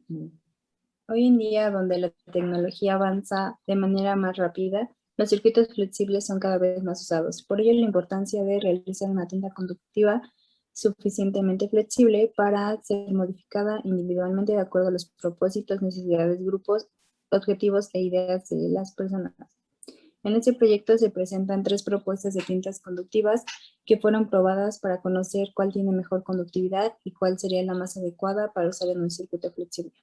Hoy en día, donde la tecnología avanza de manera más rápida, los circuitos flexibles son cada vez más usados. Por ello, la importancia de realizar una tinta conductiva suficientemente flexible para ser modificada individualmente de acuerdo a los propósitos, necesidades, grupos, objetivos e ideas de las personas. En este proyecto se presentan 3 propuestas de tintas conductivas que fueron probadas para conocer cuál tiene mejor conductividad y cuál sería la más adecuada para usar en un circuito flexible.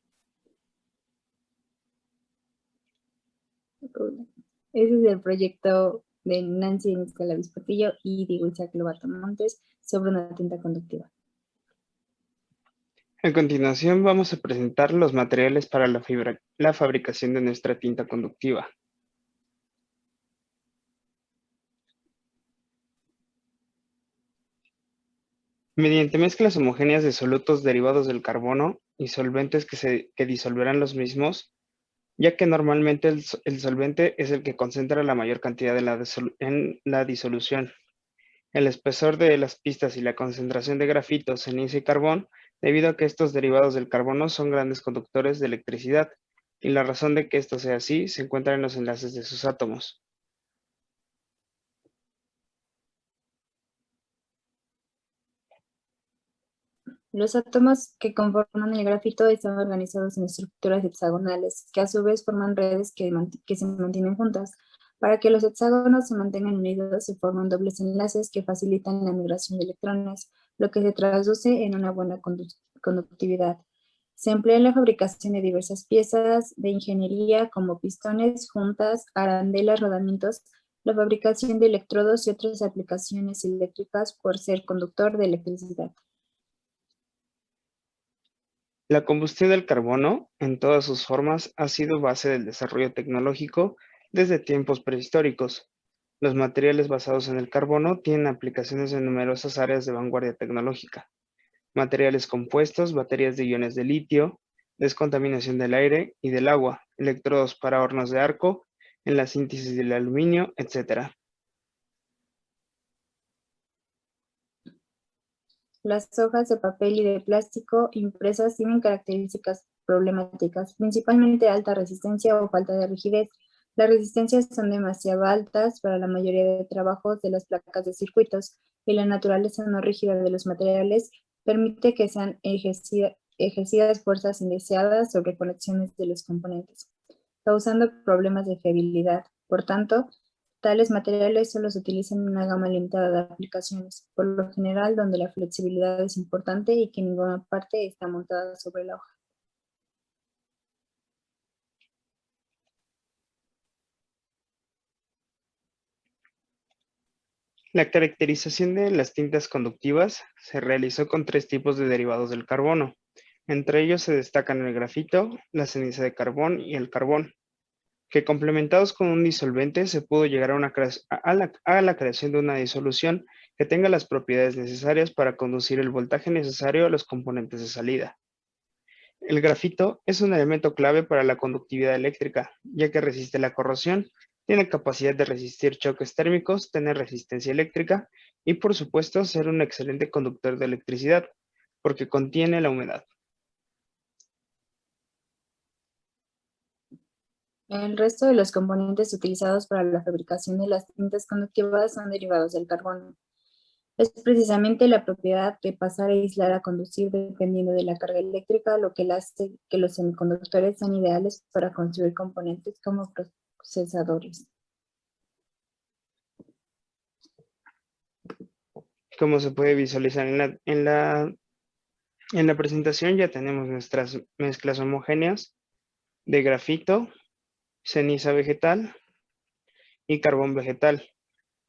Ese es el proyecto de Nancy Escalavis Portillo y Diego Isaac Lobato Montes sobre una tinta conductiva. A continuación vamos a presentar los materiales para la fabricación de nuestra tinta conductiva. Mediante mezclas homogéneas de solutos derivados del carbono y solventes que disolverán los mismos, ya que normalmente el solvente es el que concentra la mayor cantidad en la disolución. El espesor de las pistas y la concentración de grafito, ceniza y carbón, debido a que estos derivados del carbono son grandes conductores de electricidad, y la razón de que esto sea así se encuentra en los enlaces de sus átomos. Los átomos que conforman el grafito están organizados en estructuras hexagonales, que a su vez forman redes que se mantienen juntas. Para que los hexágonos se mantengan unidos, se forman dobles enlaces que facilitan la migración de electrones, lo que se traduce en una buena conductividad. Se emplea en la fabricación de diversas piezas de ingeniería como pistones, juntas, arandelas, rodamientos, la fabricación de electrodos y otras aplicaciones eléctricas por ser conductor de electricidad. La combustión del carbono, en todas sus formas, ha sido base del desarrollo tecnológico desde tiempos prehistóricos. Los materiales basados en el carbono tienen aplicaciones en numerosas áreas de vanguardia tecnológica. Materiales compuestos, baterías de iones de litio, descontaminación del aire y del agua, electrodos para hornos de arco, en la síntesis del aluminio, etc. Las hojas de papel y de plástico impresas tienen características problemáticas, principalmente alta resistencia o falta de rigidez. Las resistencias son demasiado altas para la mayoría de trabajos de las placas de circuitos y la naturaleza no rígida de los materiales permite que sean ejercidas fuerzas indeseadas sobre conexiones de los componentes, causando problemas de fiabilidad. Por tanto, tales materiales solo se utilizan en una gama limitada de aplicaciones, por lo general donde la flexibilidad es importante y que ninguna parte está montada sobre la hoja. La caracterización de las tintas conductivas se realizó con 3 tipos de derivados del carbono. Entre ellos se destacan el grafito, la ceniza de carbón y el carbón, que complementados con un disolvente se pudo llegar a la creación de una disolución que tenga las propiedades necesarias para conducir el voltaje necesario a los componentes de salida. El grafito es un elemento clave para la conductividad eléctrica, ya que resiste la corrosión, tiene capacidad de resistir choques térmicos, tener resistencia eléctrica y, por supuesto, ser un excelente conductor de electricidad, porque contiene la humedad. El resto de los componentes utilizados para la fabricación de las tintas conductivas son derivados del carbono. Es precisamente la propiedad de pasar a aislar a conducir dependiendo de la carga eléctrica lo que hace que los semiconductores sean ideales para construir componentes como procesadores. Como se puede visualizar en la presentación, ya tenemos nuestras mezclas homogéneas de grafito, ceniza vegetal y carbón vegetal.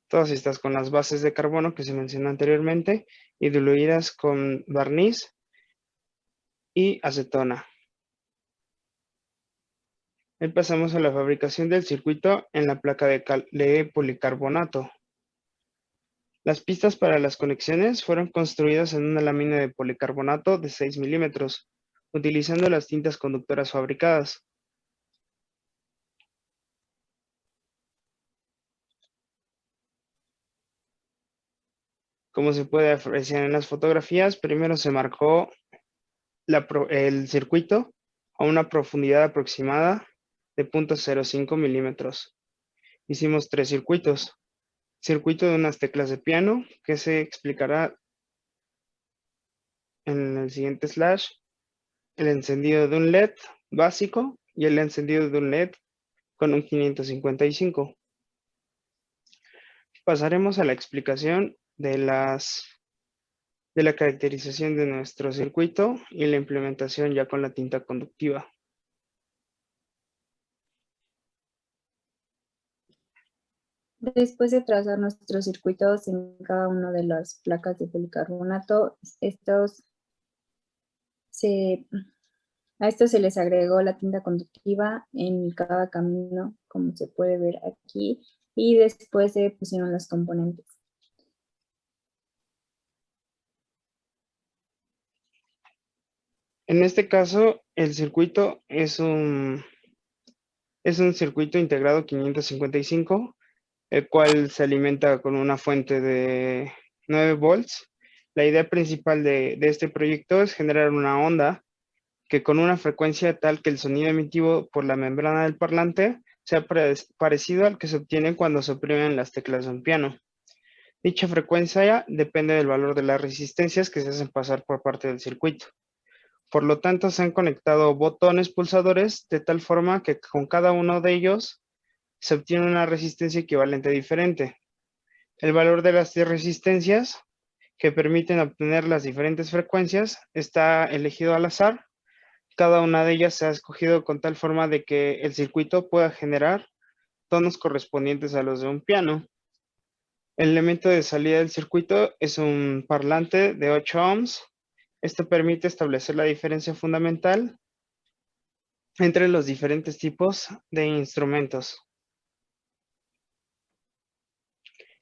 Todas estas con las bases de carbono que se mencionó anteriormente y diluidas con barniz y acetona. Ahí pasamos a la fabricación del circuito en la placa de policarbonato. Las pistas para las conexiones fueron construidas en una lámina de policarbonato de 6 milímetros, utilizando las tintas conductoras fabricadas. Como se puede apreciar en las fotografías, primero se marcó el circuito a una profundidad aproximada de 0.05 milímetros. Hicimos 3 circuitos. Circuito de unas teclas de piano, que se explicará en el siguiente slash. El encendido de un LED básico y el encendido de un LED con un 555. Pasaremos a la explicación de la caracterización de nuestro circuito y la implementación ya con la tinta conductiva. Después de trazar nuestros circuitos en cada una de las placas de policarbonato, a estos se les agregó la tinta conductiva en cada camino, como se puede ver aquí, y después se pusieron los componentes. En este caso, el circuito es un circuito integrado 555, el cual se alimenta con una fuente de 9 volts. La idea principal de este proyecto es generar una onda que con una frecuencia tal que el sonido emitido por la membrana del parlante sea parecido al que se obtiene cuando se oprimen las teclas de un piano. Dicha frecuencia depende del valor de las resistencias que se hacen pasar por parte del circuito. Por lo tanto, se han conectado botones pulsadores de tal forma que con cada uno de ellos se obtiene una resistencia equivalente diferente. El valor de las resistencias que permiten obtener las diferentes frecuencias está elegido al azar. Cada una de ellas se ha escogido con tal forma de que el circuito pueda generar tonos correspondientes a los de un piano. El elemento de salida del circuito es un parlante de 8 ohms. Esto permite establecer la diferencia fundamental entre los diferentes tipos de instrumentos.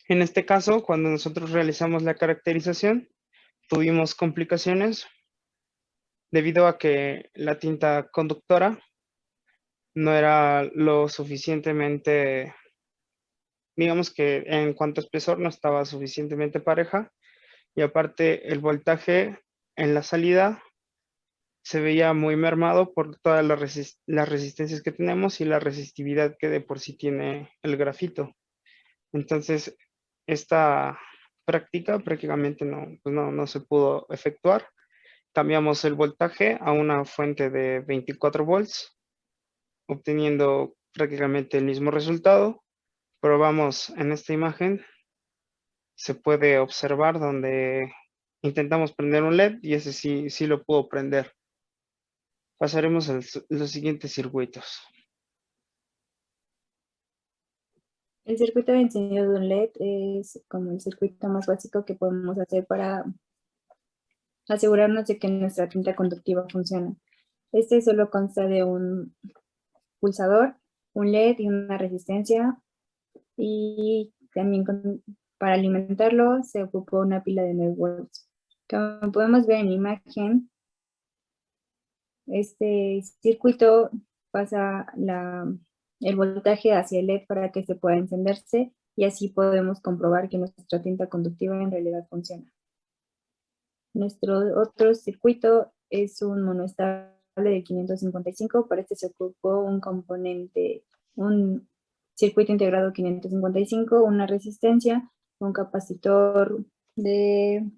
En este caso, cuando nosotros realizamos la caracterización, tuvimos complicaciones debido a que la tinta conductora no era lo suficientemente, digamos que en cuanto a espesor no estaba suficientemente pareja, y aparte el voltaje en la salida se veía muy mermado por todas las resistencias que tenemos y la resistividad que de por sí tiene el grafito. Entonces, esta práctica prácticamente no se pudo efectuar. Cambiamos el voltaje a una fuente de 24 volts, obteniendo prácticamente el mismo resultado. Probamos en esta imagen, se puede observar donde intentamos prender un LED y ese sí lo pudo prender. Pasaremos a los siguientes circuitos. El circuito de encendido de un LED es como el circuito más básico que podemos hacer para asegurarnos de que nuestra tinta conductiva funciona. Este solo consta de un pulsador, un LED y una resistencia, y también para alimentarlo se ocupó una pila de 9 volts. Como podemos ver en la imagen, este circuito pasa el voltaje hacia el LED para que se pueda encenderse, y así podemos comprobar que nuestra tinta conductiva en realidad funciona. Nuestro otro circuito es un monoestable de 555. Para este se ocupó un circuito integrado 555, una resistencia, un capacitor de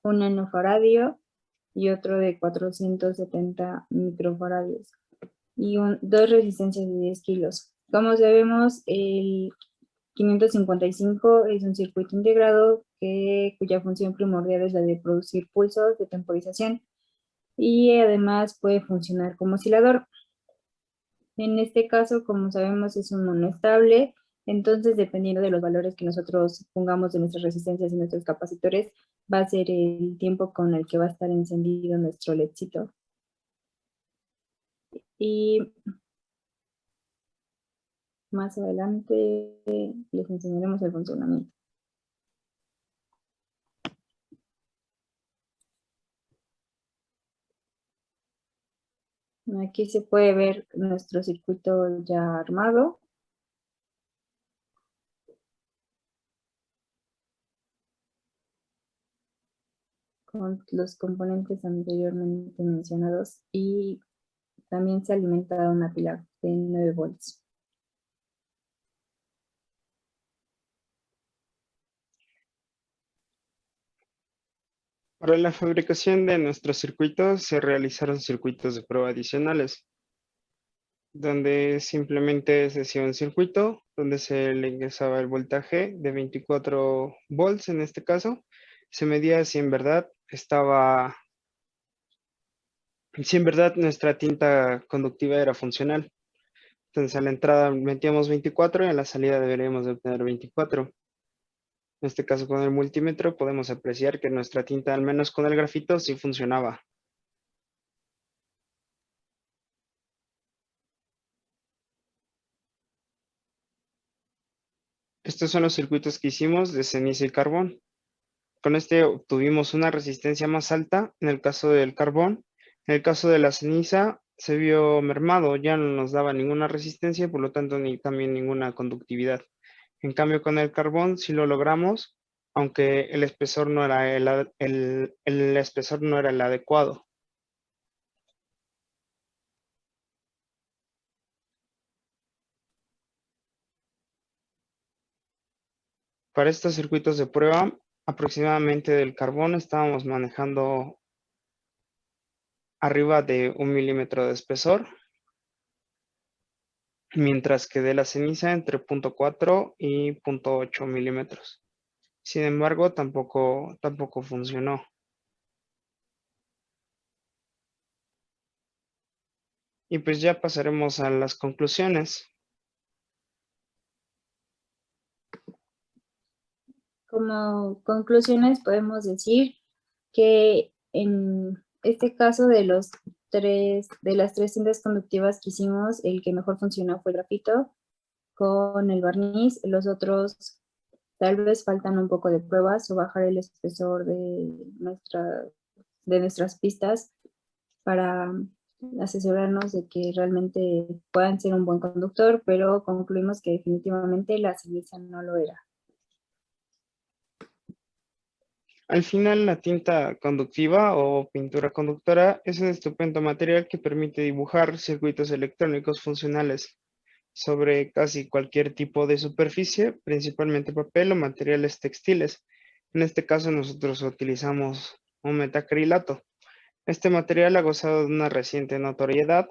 1 nanofaradio y otro de 470 microfaradios, y dos resistencias de 10 kilos. Como sabemos, el 555 es un circuito integrado cuya función primordial es la de producir pulsos de temporización, y además puede funcionar como oscilador. En este caso, como sabemos, es un monoestable. Entonces, dependiendo de los valores que nosotros pongamos de nuestras resistencias y nuestros capacitores, va a ser el tiempo con el que va a estar encendido nuestro LEDcito. Y más adelante les enseñaremos el funcionamiento. Aquí se puede ver nuestro circuito ya armado. Con los componentes anteriormente mencionados, y también se alimenta de una pila de 9 volts. Para la fabricación de nuestros circuitos se realizaron circuitos de prueba adicionales, donde simplemente se hacía un circuito donde se le ingresaba el voltaje de 24 volts en este caso. Se medía si en verdad nuestra tinta conductiva era funcional. Entonces a la entrada metíamos 24 y a la salida deberíamos de obtener 24. En este caso con el multímetro podemos apreciar que nuestra tinta, al menos con el grafito, sí funcionaba. Estos son los circuitos que hicimos de ceniza y carbón. Con este obtuvimos una resistencia más alta en el caso del carbón. En el caso de la ceniza se vio mermado, ya no nos daba ninguna resistencia y por lo tanto ni también ninguna conductividad. En cambio con el carbón sí lo logramos, aunque el espesor no era el espesor no era el adecuado. Para estos circuitos de prueba, aproximadamente del carbón estábamos manejando arriba de 1 milímetro de espesor, mientras que de la ceniza entre 0.4 y 0.8 milímetros. Sin embargo, tampoco funcionó. Y pues ya pasaremos a las conclusiones. Como conclusiones podemos decir que en este caso de las tres cintas conductivas que hicimos, el que mejor funcionó fue el grafito con el barniz. Los otros tal vez faltan un poco de pruebas o bajar el espesor de nuestras pistas para asesorarnos de que realmente puedan ser un buen conductor, pero concluimos que definitivamente la ceniza no lo era. Al final, la tinta conductiva o pintura conductora es un estupendo material que permite dibujar circuitos electrónicos funcionales sobre casi cualquier tipo de superficie, principalmente papel o materiales textiles. En este caso, nosotros utilizamos un metacrilato. Este material ha gozado de una reciente notoriedad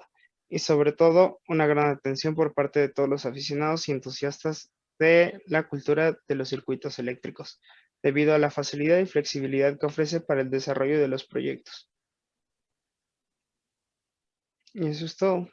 y sobre todo una gran atención por parte de todos los aficionados y entusiastas de la cultura de los circuitos eléctricos, debido a la facilidad y flexibilidad que ofrece para el desarrollo de los proyectos. Y eso es todo.